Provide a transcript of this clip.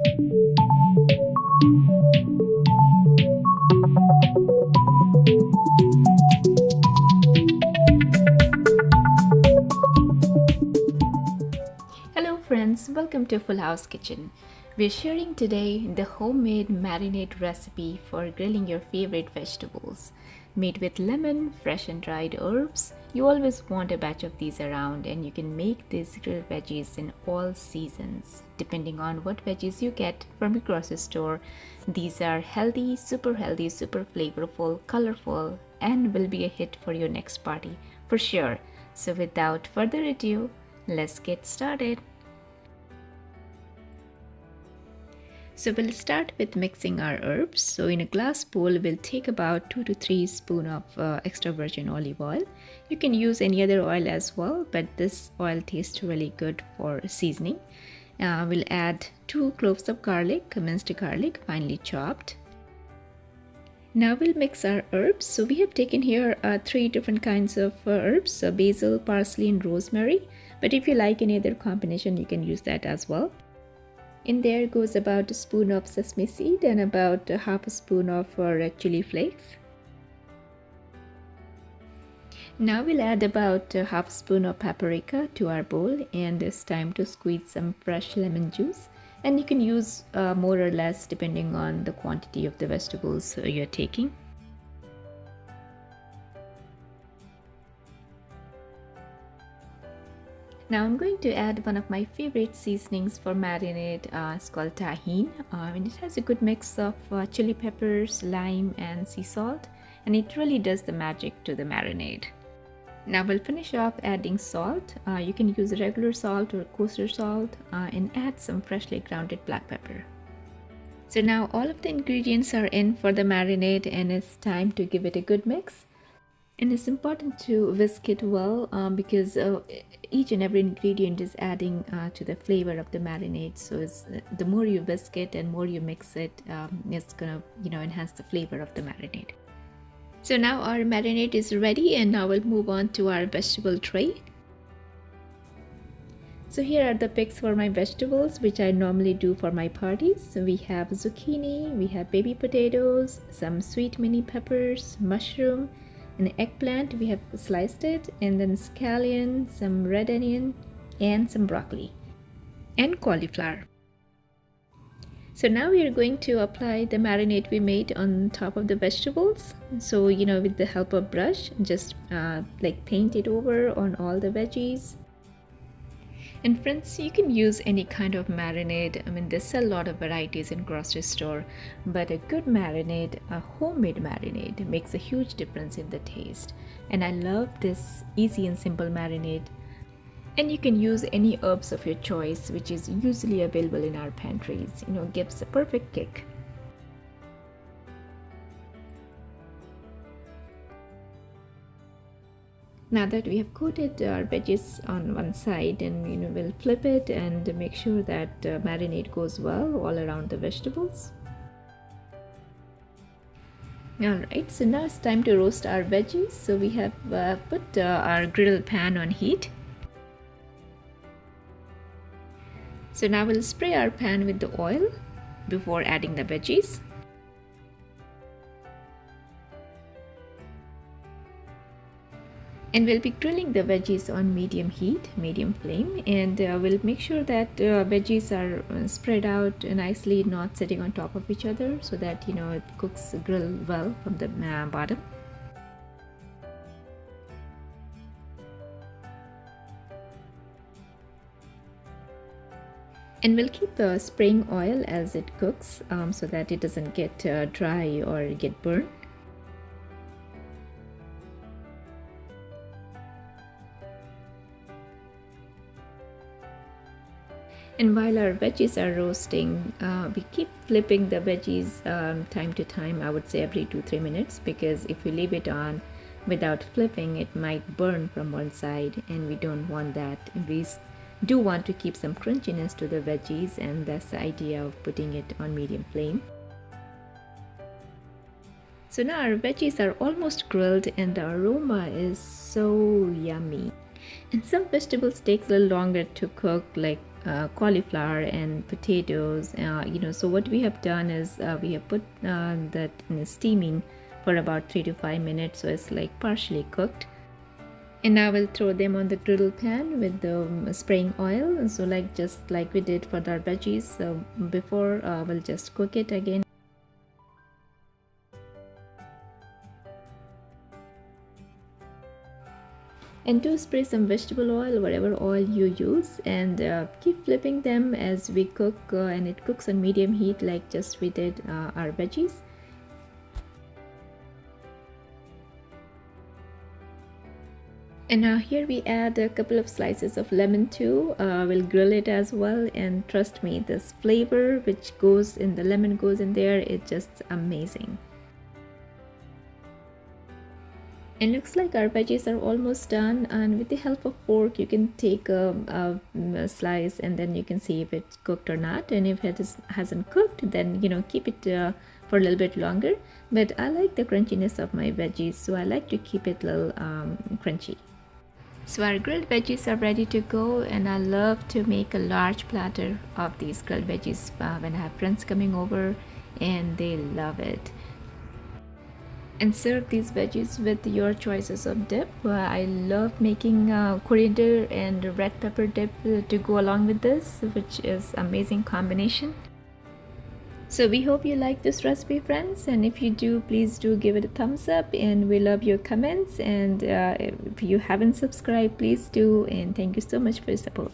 Hello friends, welcome to Full House Kitchen. We're sharing today the homemade marinade recipe for grilling your favorite vegetables. Made with lemon, fresh and dried herbs. You always want a batch of these around, and you can make these grilled veggies in all seasons. Depending on what veggies you get from the grocery store, these are healthy, super flavorful, colorful, and will be a hit for your next party for sure. So without further ado, let's get started. So we'll start with mixing our herbs. So in a glass bowl, we'll take about 2 to 3 spoons of extra virgin olive oil. You can use any other oil as well, but this oil tastes really good for seasoning. We'll add 2 cloves of garlic, minced garlic, finely chopped. Now we'll mix our herbs. So we have taken here 3 different kinds of herbs, so basil, parsley, and rosemary. But if you like any other combination, you can use that as well. In there goes about a spoon of sesame seed and about half a spoon of chili flakes. Now we'll add about half a spoon of paprika to our bowl, and it's time to squeeze some fresh lemon juice. And you can use more or less depending on the quantity of the vegetables you're taking. Now I'm going to add one of my favorite seasonings for marinade. It's called Tajin, and it has a good mix of chili peppers, lime, and sea salt, and it really does the magic to the marinade. Now we'll finish off adding salt. You can use regular salt or kosher salt, and add some freshly grounded black pepper. So now all of the ingredients are in for the marinade, and it's time to give it a good mix. And it's important to whisk it well because each and every ingredient is adding to the flavor of the marinade. So the more you whisk it and more you mix it, it's gonna enhance the flavor of the marinade. So now our marinade is ready, and now we'll move on to our vegetable tray. So here are the picks for my vegetables, which I normally do for my parties. So we have zucchini, we have baby potatoes, some sweet mini peppers, mushroom, an eggplant, we have sliced it, and then scallion, some red onion, and some broccoli, and cauliflower. So now we are going to apply the marinade we made on top of the vegetables. So with the help of brush, just like paint it over on all the veggies. And friends, you can use any kind of marinade. I mean, there's a lot of varieties in grocery store, but a good marinade, a homemade marinade, makes a huge difference in the taste. And I love this easy and simple marinade. And you can use any herbs of your choice, which is usually available in our pantries. Gives a perfect kick. Now that we have coated our veggies on one side, and we'll flip it and make sure that marinade goes well all around the vegetables. Alright, so now it's time to roast our veggies. So we have put our griddle pan on heat. So now we'll spray our pan with the oil before adding the veggies. And we'll be grilling the veggies on medium heat, medium flame, and we'll make sure that veggies are spread out nicely, not sitting on top of each other, so that it cooks grill well from the bottom. And we'll keep spraying oil as it cooks so that it doesn't get dry or get burned. And while our veggies are roasting, we keep flipping the veggies time to time, I would say every 2-3 minutes, because if we leave it on without flipping, it might burn from one side, and we don't want that. We do want to keep some crunchiness to the veggies, and that's the idea of putting it on medium flame. So now our veggies are almost grilled, and the aroma is so yummy. And some vegetables take a little longer to cook, like cauliflower and potatoes. So what we have done is we have put that in steaming for about 3 to 5 minutes, so it's like partially cooked. And I will throw them on the griddle pan with the spraying oil, so just like we did for our veggies. So before, we'll just cook it again. And to spray some vegetable oil, whatever oil you use, and keep flipping them as we cook, and it cooks on medium heat like just we did our veggies. And now here we add a couple of slices of lemon too. We'll grill it as well, and trust me, this flavor which goes in the lemon goes in there, it's just amazing. And looks like our veggies are almost done, and with the help of fork you can take a slice and then you can see if it's cooked or not. And if it hasn't cooked, then keep it for a little bit longer. But I like the crunchiness of my veggies, so I like to keep it a little crunchy. So our grilled veggies are ready to go, and I love to make a large platter of these grilled veggies when I have friends coming over, and they love it. And serve these veggies with your choices of dip. I love making coriander and red pepper dip to go along with this, which is amazing combination. So we hope you like this recipe, friends, and if you do, please do give it a thumbs up, and we love your comments. And if you haven't subscribed, please do, and thank you so much for your support.